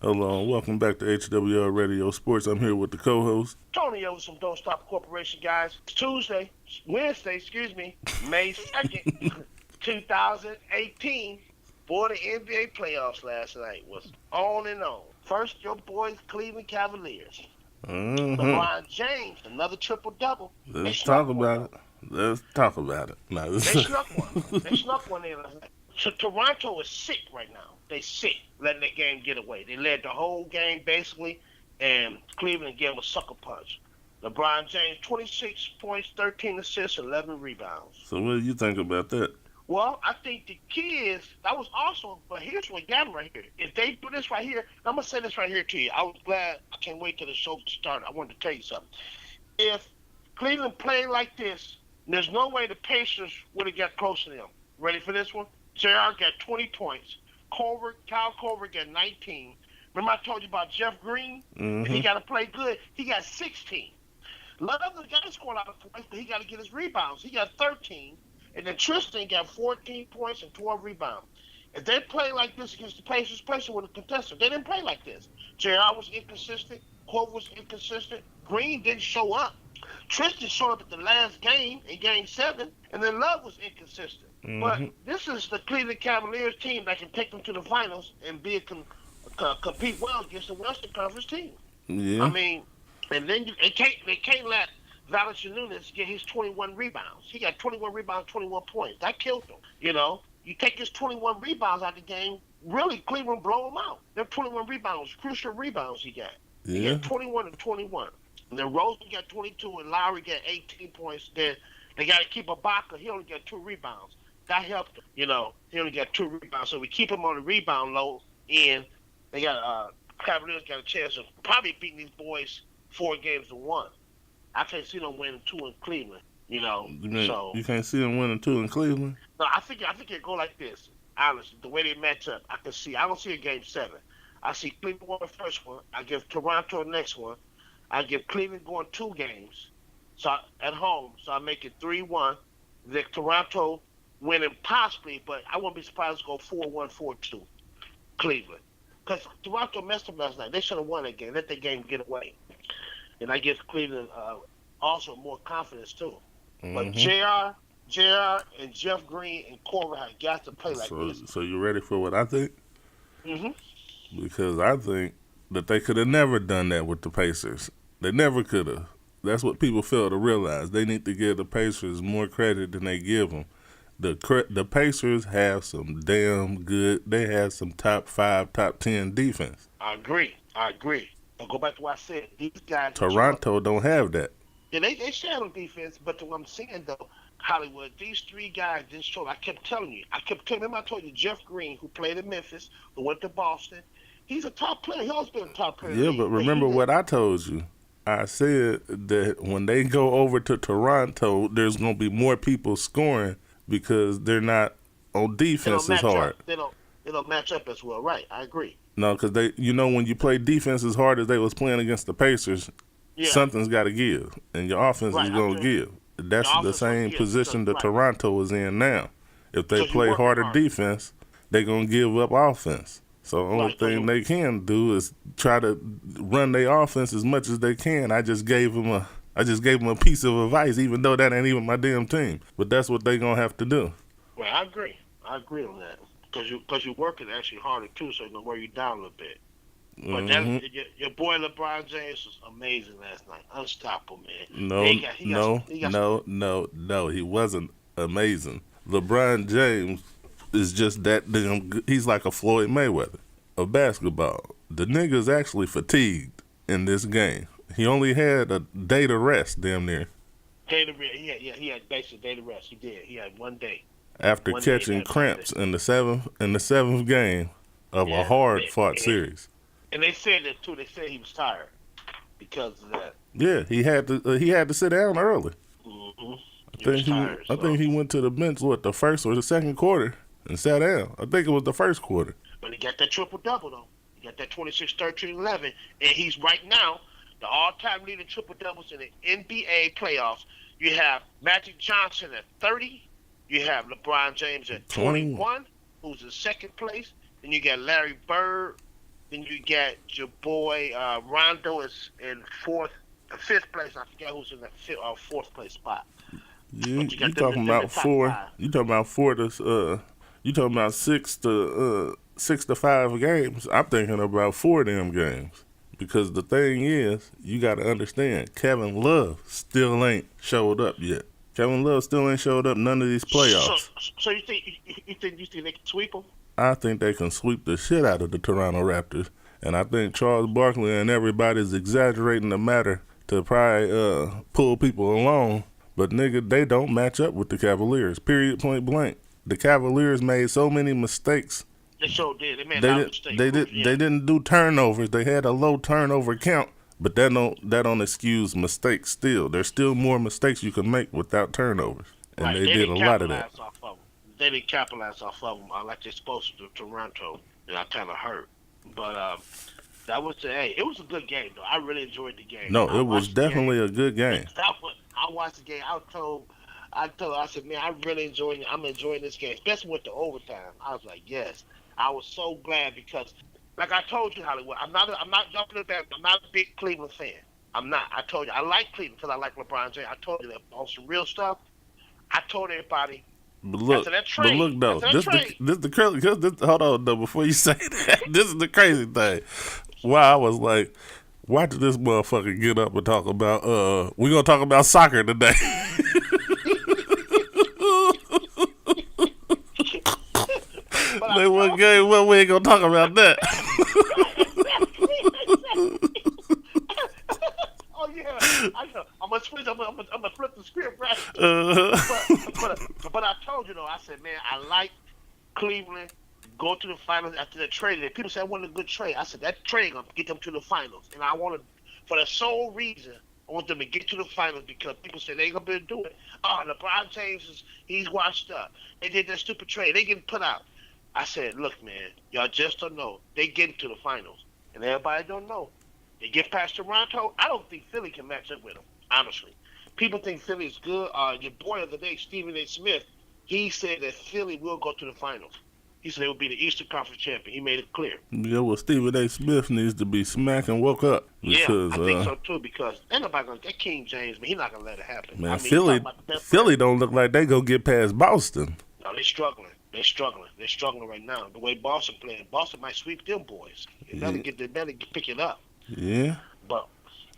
Hello, welcome back to HWL Radio Sports. I'm here with the co-host. Tony over some Don't Stop Corporation, guys. It's Wednesday, May 2nd, 2018. For the NBA playoffs last night was on and on. First, your boys, Cleveland Cavaliers. LeBron James, another triple-double. Let's talk about it. No. They snuck one. They snuck one in last night. So Toronto is sick right now. They sick, letting that game get away. They led the whole game, basically, and Cleveland gave them a sucker punch. LeBron James, 26 points, 13 assists, 11 rebounds. So what do you think about that? Well, I think the key is, that was awesome, but here's what got me right here. If they do this right here, I'm going to say this right here to you. I was glad. I can't wait till the show started. I wanted to tell you something. If Cleveland played like this, there's no way the Pacers would have got close to them. Ready for this one? JR got 20 points. Kyle Korver got 19. Remember I told you about Jeff Green? Mm-hmm. If he got to play good, he got 16. Love the guy scored a lot of points, but he got to get his rebounds. He got 13. And then Tristan got 14 points and 12 rebounds. If they play like this against the Pacers would have contested. They didn't play like this. JR was inconsistent. Korver was inconsistent. Green didn't show up. Tristan showed up at the last game in Game 7, and then Love was inconsistent. Mm-hmm. But this is the Cleveland Cavaliers team that can take them to the finals and compete well against the Western Conference team. Yeah. I mean, and then they can't let Valanciunas get his 21 rebounds. He got 21 rebounds, 21 points. That killed him. You know, you take his 21 rebounds out of the game, really Cleveland blow him out. Them 21 rebounds, crucial rebounds he got. Yeah. He got 21 and 21. And then Rosen got 22 and Lowry got 18 points. Then they got to keep Ibaka. He only got 2 rebounds. That helped him. You know, he only got 2 rebounds. So we keep him on the rebound low, and they got Cavaliers got a chance of probably beating these boys 4 games to 1. I can't see them winning 2 in Cleveland. You know, you can't see them winning 2 in Cleveland. No, I think it go like this. Honestly, the way they match up, I don't see a Game 7. I see Cleveland won the first one. I give Toronto the next one. I give Cleveland going 2 games, at home. So I make it 3-1. Then Toronto winning possibly, but I wouldn't be surprised to go 4-1, 4-2. Cleveland, because Toronto messed up last night. They should have won that game. Let that game get away. And I give Cleveland also more confidence too. Mm-hmm. But JR and Jeff Green and Korver have got to play like this. So you ready for what I think? Mm-hmm. Because I think that they could have never done that with the Pacers. They never could have. That's what people fail to realize. They need to give the Pacers more credit than they give them. The Pacers have some damn good. They have some top 5, top 10 defense. I agree. I'll go back to what I said. These guys. Toronto don't have that. Yeah, they shadow defense, but what I'm saying though, Hollywood, these 3 guys didn't show. I kept telling you. Remember I told you Jeff Green, who played in Memphis, who went to Boston. He's a top player. He always been a top player. Yeah, but remember what I told you. I said that when they go over to Toronto, there's going to be more people scoring because they're not on defense as hard. They don't match up as well, right? I agree. No, because when you play defense as hard as they was playing against the Pacers, something's got to give, and your offense is going to give. That's the same position that Toronto is in now. If they play harder defense, they're going to give up offense. So the only thing they can do is try to run their offense as much as they can. I just gave them a piece of advice, even though that ain't even my damn team. But that's what they gonna have to do. Well, I agree on that because you're working actually harder too, so you know where you down a little bit. But your boy LeBron James was amazing last night, unstoppable, man. No, he wasn't amazing. LeBron James is just that damn good. He's like a Floyd Mayweather of basketball. The nigga's actually fatigued in this game. He only had a day to rest, damn near. He had basically a day to rest. He did. He had 1 day. After catching cramps in the seventh game of a hard-fought series. And they said that too. They said he was tired because of that. Yeah, he had to sit down early. Mm-hmm. I think he went to the bench the first or the second quarter and sat down. I think it was the first quarter. But he got that triple-double, though. He got that 26, 13, 11. And he's right now the all-time leading triple-doubles in the NBA playoffs. You have Magic Johnson at 30. You have LeBron James at 21, who's in second place. Then you got Larry Bird Then you got your boy Rondo is in fifth place. I forget who's in the fourth place spot. But you You got them talking in the about top four? five. You talking about four to You talking about 6 to 5 games? I'm thinking about 4 of them games. Because the thing is, you got to understand, Kevin Love still ain't showed up yet. Kevin Love still ain't showed up none of these So, playoffs. so you think they can sweep them? I think they can sweep the shit out of the Toronto Raptors. And I think Charles Barkley and everybody's exaggerating the matter to probably pull people along. But nigga, they don't match up with the Cavaliers. Period, point blank. The Cavaliers made so many mistakes. They sure did. They made a They lot of did. mistakes. They didn't do turnovers. They had a low turnover count. But that don't excuse mistakes. Still, there's still more mistakes you can make without turnovers, and Right. they They did a didn't lot of that. capitalize off of them. They didn't capitalize off of them like they're supposed to do Toronto. And I kind of hurt. But that was it was a good game though. I really enjoyed the game. No, I it was watched the game. definitely a good game. I watched the game. I said, man, I really enjoying it. I'm enjoying this game, especially with the overtime. I was like, yes. I was so glad because, like I told you, Hollywood, I'm not jumping the back. I'm not a big Cleveland fan. I'm not. I told you, I like Cleveland because I like LeBron James. I told you that on some real stuff. I told everybody But look, after that trade. though, hold on though, before you say that, this is the crazy thing. Why I was like, why did this motherfucker get up and talk about we gonna talk about soccer today? Like what game? Well, we ain't gonna talk about that. Oh yeah, I know. I'm gonna switch. I'm gonna flip the script, right? But I told you though. I said, man, I like Cleveland go to the finals after that trade. And people say I want a good trade. I said that trade gonna get them to the finals, and I wanted for the sole reason I want them to get to the finals because people say they ain't gonna be able to do it. Oh, LeBron James he's washed up. They did that stupid trade. They getting put out. I said, look, man, y'all just don't know. They getting to the finals, and everybody don't know. They get past Toronto. I don't think Philly can match up with them, honestly. People think Philly is good. Your boy of the day, Stephen A. Smith, he said that Philly will go to the finals. He said they will be the Eastern Conference champion. He made it clear. Yeah, well, Stephen A. Smith needs to be smacked and woke up. Because, yeah, I think so too. Because ain't nobody gonna get King James, man. He's not gonna let it happen. Man, I mean, Philly don't look like they gonna get past Boston. No, they're struggling. They're struggling right now. The way Boston playing, Boston might sweep them boys. They better pick it up. Yeah. But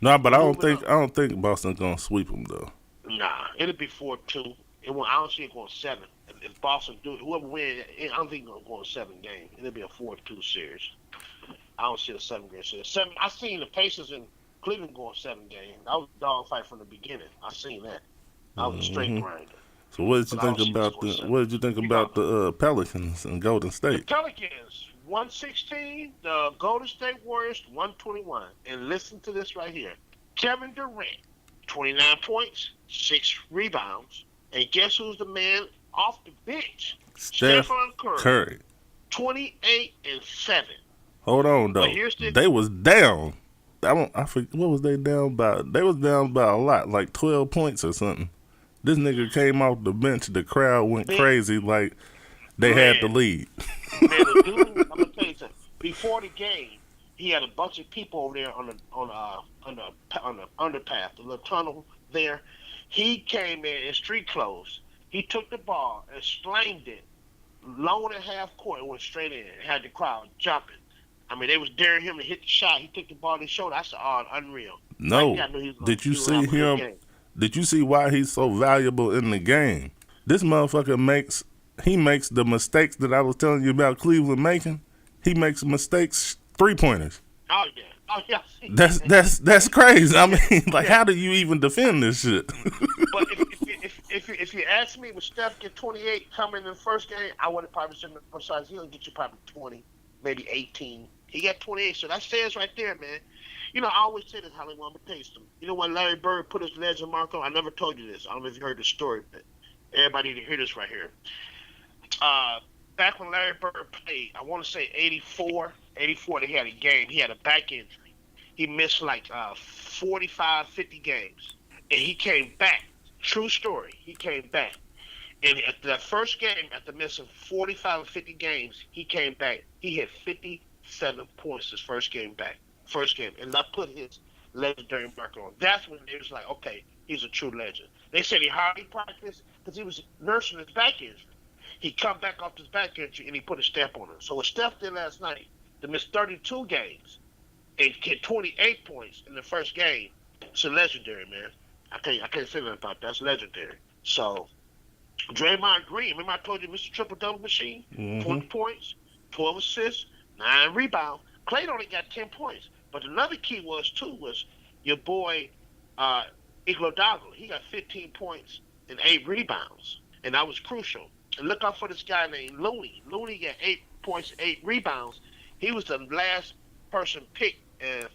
no, but I don't think Boston's gonna sweep them though. Nah, it'll be 4-2. I don't see it going 7. If Boston do it, whoever wins, I don't think it's gonna go in 7 games. It'll be a 4-2 series. I don't see a 7-game series. I seen the Pacers in Cleveland going 7 games. That was a dog fight from the beginning. I seen that. I was a straight grinder. So what did you think about the Pelicans and Golden State? The Pelicans 116, the Golden State Warriors 121. And listen to this right here. Kevin Durant, 29 points, 6 rebounds, and guess who's the man off the bench? Stephen Curry. 28-7. Hold on though. They was down. I forget what was they down by. They was down by a lot, like 12 points or something. This nigga came off the bench. The crowd went crazy, like they had the lead. Man, the dude, I'm gonna tell you something. Before the game, he had a bunch of people over there on the underpath, the little tunnel there. He came in street clothes. He took the ball and slammed it, long and half court, and went straight in. And had the crowd jumping. I mean, they was daring him to hit the shot. He took the ball to his shoulder. I said, "Oh, unreal." No, did you see him? Did you see why he's so valuable in the game? This motherfucker makes the mistakes that I was telling you about Cleveland making. He makes mistakes 3-pointers. Oh yeah. Oh yeah. That's crazy. I mean, like, how do you even defend this shit? But if you ask me, would Steph get 28 coming in the first game, I would have probably said, besides, he'll get you probably 20, maybe 18. He got 28, so that says right there, man. You know, I always say this, Hollywood, I'm going to tell you something. You know when Larry Bird put his legend mark on? I never told you this. I don't know if you heard the story, but everybody need to hear this right here. Back when Larry Bird played, I want to say 84, they had a game. He had a back injury. He missed like 45, 50 games. And he came back. True story. He came back. And at that first game, after missing 45 or 50 games, he came back. He hit 50 7 points his first game back. First game. And I put his legendary marker on. That's when they was like, okay, he's a true legend. They said he hardly practiced because he was nursing his back injury. He come back off his back injury and he put a step on him. So what Steph did last night, to miss 32 games and get 28 points in the first game, it's a legendary, man. I can't say nothing about that. That's legendary. So Draymond Green, remember I told you Mr. Triple Double Machine? 20 points, 12 assists, 9 rebounds. Klay only got 10 points. But another key was your boy Iguodala. He got 15 points and 8 rebounds. And that was crucial. And look out for this guy named Looney. Looney got 8 points, 8 rebounds. He was the last person picked in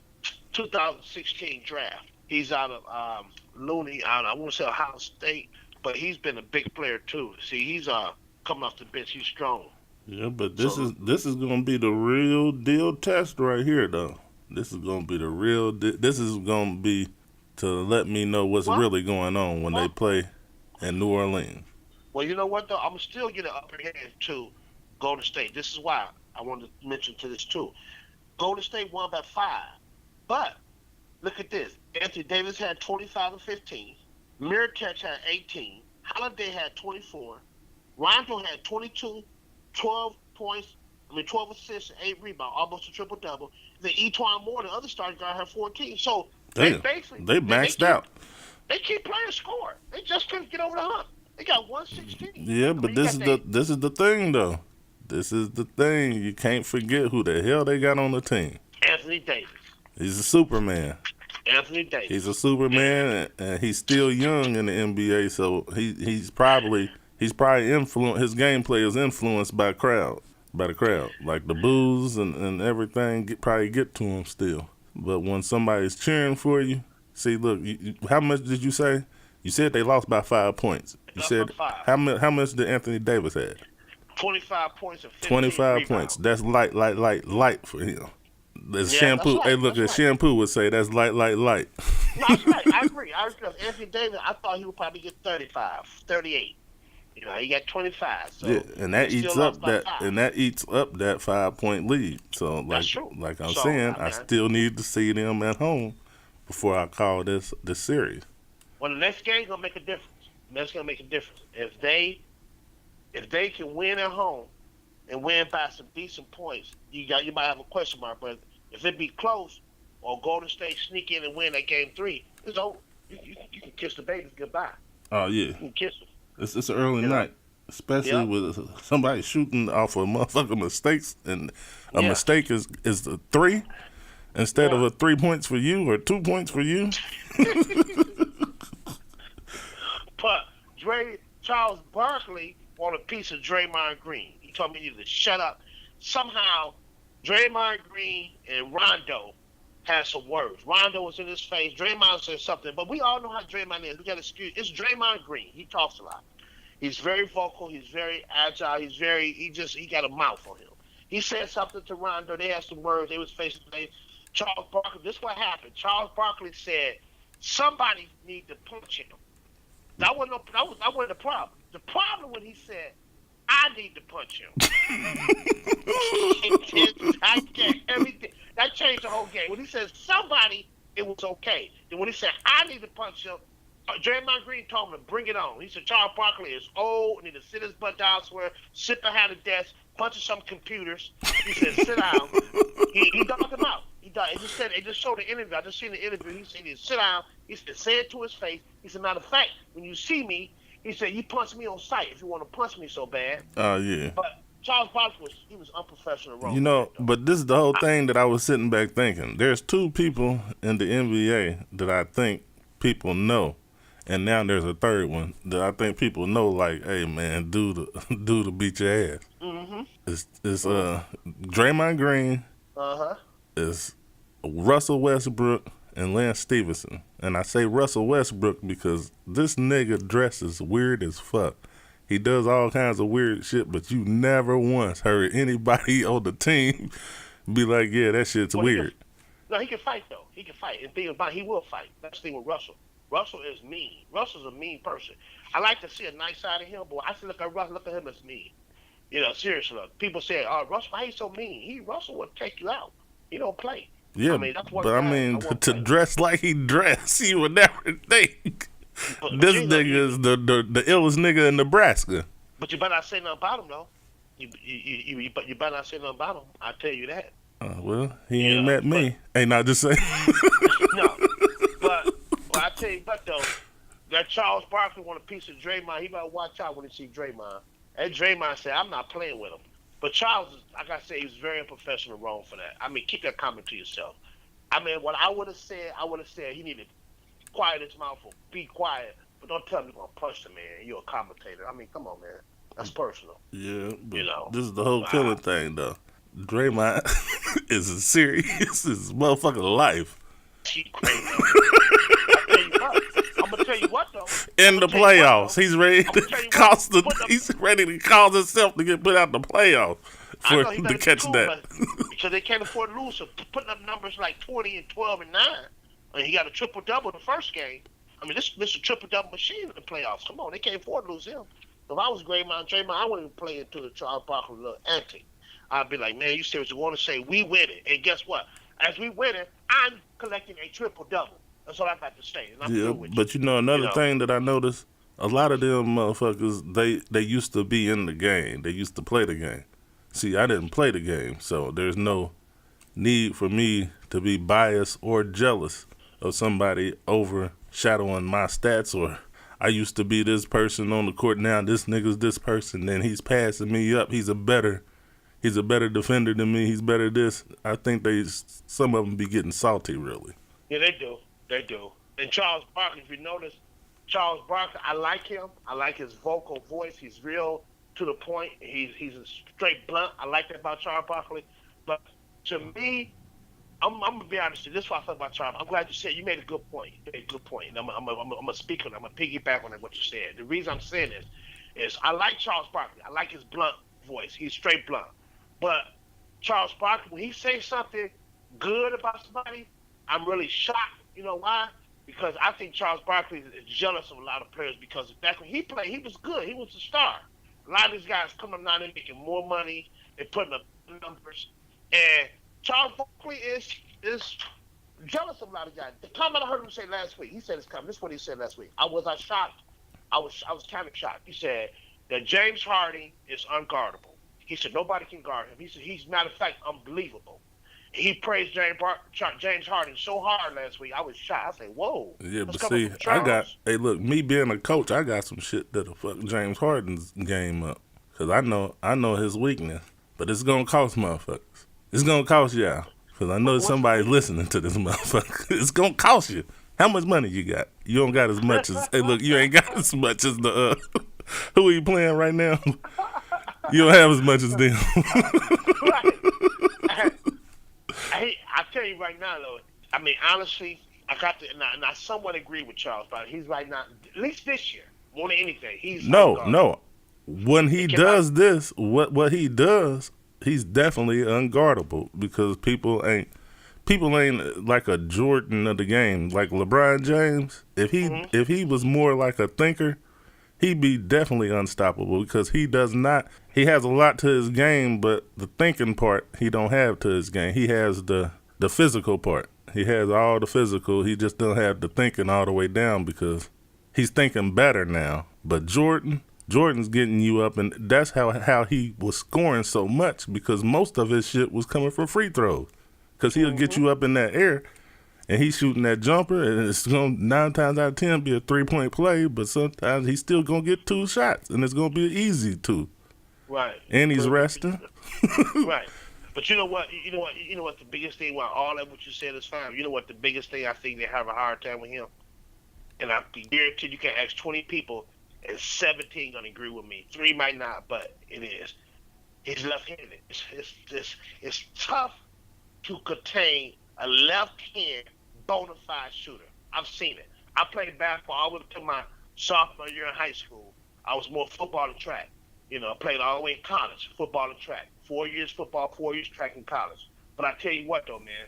2016 draft. He's out of Looney, I want to say Ohio State, but he's been a big player too. See, he's coming off the bench. He's strong. Yeah, but this is going to be the real deal test right here, though. This is going to be the real. This is going to be to let me know what's really going on when they play in New Orleans. Well, you know what though? I'm still getting an upper hand to Golden State. This is why I wanted to mention to this too. Golden State won by 5, but look at this. Anthony Davis had 25 and 15. Mirotic had 18. Holiday had 24. Rondo had 22, 12 points. 12 assists, 8 rebounds, almost a triple double. Then Etwan Moore, the other starting guy, had 14. So they maxed out. They keep playing score. They just couldn't get over the hump. They got 116. Yeah, but this is the thing though. This is the thing. You can't forget who the hell they got on the team. Anthony Davis. He's a Superman. Anthony Davis. He's a Superman, and he's still young in the NBA. So he's probably influenced. His gameplay is influenced by the crowd. Like the boos and everything probably get to him still. But when somebody's cheering for you, see, look, how much did you say? You said they lost by 5 points. You said how much did Anthony Davis have? 25 points and 15 25 rebounds. points. That's light for him. There's shampoo. Right. Hey, look, as shampoo would say, that's light. No, that's right. I agree. Anthony Davis, I thought he would probably get 35, 38. You know, he got 25. So yeah, and that eats up that 5-point lead. So like I'm saying, I still need to see them at home before I call this series. Well, the next game's gonna make a difference. If they can win at home and win by some decent points, you might have a question mark. But if it be close or Golden State sneak in and win that game 3, it's over. You can kiss the babies goodbye. Oh yeah, you can kiss them. It's an early night, especially with somebody shooting off of motherfucking mistakes, and a mistake is the 3 instead of a 3 points for you or 2 points for you. But Charles Barkley want a piece of Draymond Green. He told me to shut up. Somehow, Draymond Green and Rondo had some words. Rondo was in his face. Draymond said something, but we all know how Draymond is. We got to excuse. It's Draymond Green. He talks a lot. He's very vocal. He's very agile. He got a mouth on him. He said something to Rondo. They had some words. They was face to face. Charles Barkley. This is what happened. Charles Barkley said somebody need to punch him. That wasn't the problem. The problem when he said, I need to punch him. Everything. That changed the whole game. When he said somebody, it was okay. Then when he said, I need to punch him, Draymond Green told him to bring it on. He said, Charles Barkley is old, need to sit his butt down somewhere, sit behind a desk, punching some computers. He said, sit down. He dogged him out. It just showed the interview. I just seen the interview. He said, sit down. He said, say it to his face. He said, matter of fact, when you see me, he said, you punch me on sight if you want to punch me so bad. Oh, yeah. But Charles Barkley was unprofessional. Wrong. You know, but this is the whole thing that I was sitting back thinking. There's 2 people in the NBA that I think people know. And now there's a third one that I think people know, like, hey, man, do to beat your ass. Mm-hmm. It's Draymond Green. Uh-huh. It's Russell Westbrook and Lance Stevenson. And I say Russell Westbrook because this nigga dresses weird as fuck. He does all kinds of weird shit, but you never once heard anybody on the team be like, yeah, that shit's weird. He can fight, though. He can fight. And being about, he will fight. That's the thing with Russell. Russell is mean. Russell's a mean person. I like to see a nice side of him, but I see look at him as mean. Seriously. People say, "Oh, Russell, why he so mean?" Russell will take you out. He don't play. Yeah, I mean, that's one but I guy I mean, won't to play. dress like he dressed, you would never think. But This nigga is the illest nigga in Nebraska. But you better not say nothing about him, though. You better not say nothing about him. I tell you that. Well, he ain't met me. Ain't not just saying. No, but I tell you what though, that Charles Barkley want a piece of Draymond. He better watch out when he see Draymond. And Draymond said, "I'm not playing with him." But Charles, like I said, he was very unprofessional, wrong for that. I mean, keep that comment to yourself. I mean, what I would have said he needed to quiet his mouth or be quiet. But don't tell me you're gonna punch the man. You're a commentator. I mean, come on, man. That's personal. Yeah, but this is the whole killing thing, though. Draymond is as serious as motherfucking life. He crazy. I'm gonna tell you what though. In the playoffs, he's ready to cost he's ready to cause himself to get put out the playoffs to catch that. Because they can't afford to lose. So putting up numbers like 20 and 12 and 9. I mean, he got a triple double the first game. I mean, this is a triple double machine in the playoffs. Come on, they can't afford to lose him. If I was Draymond, I wouldn't play into the Charles Barkley little antic. I'd be like, man, you seriously want to say we win it? And guess what? As we win it, I'm collecting a triple double. That's all I got to say. And I'm but another thing that I noticed, a lot of them motherfuckers, they used to be in the game. They used to play the game. See, I didn't play the game, so there's no need for me to be biased or jealous of somebody overshadowing my stats. Or I used to be this person on the court, now this nigga's this person, then he's passing me up. He's a better defender than me. He's better this. I think some of them be getting salty, really. Yeah, they do. They do. And Charles Barkley, if you notice, Charles Barkley, I like him. I like his vocal voice. He's real to the point. He's a straight blunt. I like that about Charles Barkley. But to me, I'm gonna be honest with you. This is what I feel about Charles. I'm glad you said you made a good point. You made a good point. And I'm gonna speak on it. I'm gonna piggyback on what you said. The reason I'm saying this is I like Charles Barkley. I like his blunt voice. He's straight blunt. But Charles Barkley, when he says something good about somebody, I'm really shocked. You know why? Because I think Charles Barkley is jealous of a lot of players because back when he played, he was good. He was a star. A lot of these guys coming up now, they're making more money. They're putting up numbers. And Charles Barkley is jealous of a lot of guys. The comment I heard him say last week, he said this comment. This is what he said last week. I was shocked. I was kind of shocked. He said that James Harden is unguardable. He said nobody can guard him. He said he's, matter of fact, unbelievable. He praised James Harden so hard last week. I was shocked. I said, "Whoa!" Yeah, but see, look, me being a coach, I got some shit that'll fuck James Harden's game up because I know his weakness. But it's gonna cost motherfuckers. It's gonna cost y'all because I know somebody's listening to this motherfucker. It's gonna cost you. How much money you got? You don't got as much as. Hey, look, you ain't got as much as the. Who are you playing right now? You don't have as much as them. I tell you right now, though. I mean, honestly, and I somewhat agree with Charles, but he's right now, at least this year, more than anything, he's no. When he does this, what he does, he's definitely unguardable because people ain't like a Jordan of the game, like LeBron James. If he was more like a thinker, he'd be definitely unstoppable because he has a lot to his game, but the thinking part he don't have to his game. He has the physical part. He has all the physical. He just don't have the thinking all the way down because he's thinking better now. But Jordan's getting you up, and that's how he was scoring so much because most of his shit was coming from free throws because he'll get you up in that air. And he's shooting that jumper, and it's going to 9 times out of 10 be a 3-point play, but sometimes he's still going to get 2 shots, and it's going to be easy to. Right. And he's resting. Right. But you know what? The biggest thing, while all that what you said is fine, you know what the biggest thing I think they have a hard time with him? And I guarantee you can ask 20 people, and 17 going to agree with me. 3 might not, but it is. He's left-handed. It's tough to contain a left-hand bona fide shooter. I've seen it. I played basketball all the way up to my sophomore year in high school. I was more football and track. I played all the way in college, football and track. 4 years football, 4 years track in college. But I tell you what, though, man,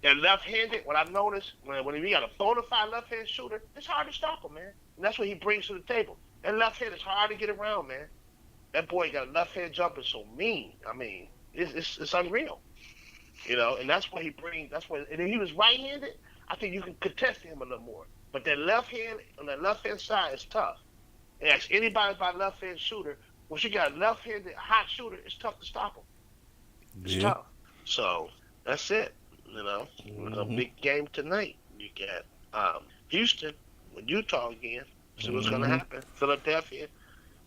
that left-handed, what I've noticed, when you got a bona fide left-hand shooter, it's hard to stop him, man. And that's what he brings to the table. That left hand is hard to get around, man. That boy got a left hand jumper so mean. I mean, it's unreal. And that's what he brings. That's what. And if he was right handed, I think you can contest him a little more. But that left hand on that left hand side is tough. And ask anybody about left hand shooter. Once you got a left handed hot shooter, it's tough to stop him. It's tough. So that's it. A big game tonight. You got Houston with Utah again. See what's gonna happen. Philadelphia.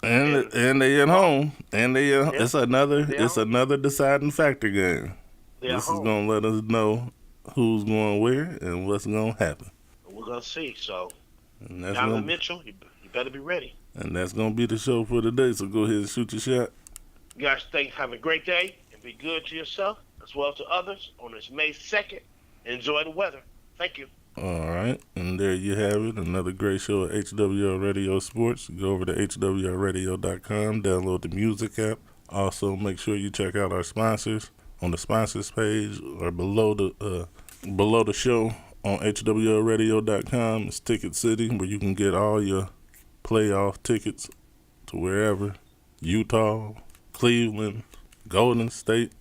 And they at home. It's another deciding factor game. This is gonna let us know who's going where and what's gonna happen. We're gonna see. So Donovan Mitchell, you better be ready. And that's gonna be the show for today. So go ahead and shoot your shot. You guys, have a great day and be good to yourself as well as to others on this May 2nd. Enjoy the weather. Thank you. All right, and there you have it. Another great show at HWL Radio Sports. Go over to HWLRADIO.COM, download the music app. Also, make sure you check out our sponsors on the sponsors page or below the show on HWLRadio.com. It's Ticket City, where you can get all your playoff tickets to wherever, Utah, Cleveland, Golden State,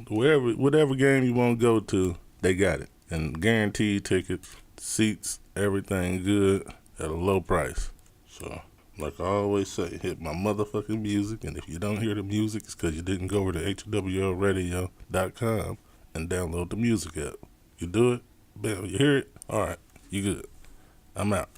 whatever game you want to go to, they got it. And guaranteed tickets, seats, everything good at a low price. So, like I always say, hit my motherfucking music. And if you don't hear the music, it's because you didn't go over to HWLRadio.com and download the music app. You do it, bam, you hear it, all right, you good. I'm out.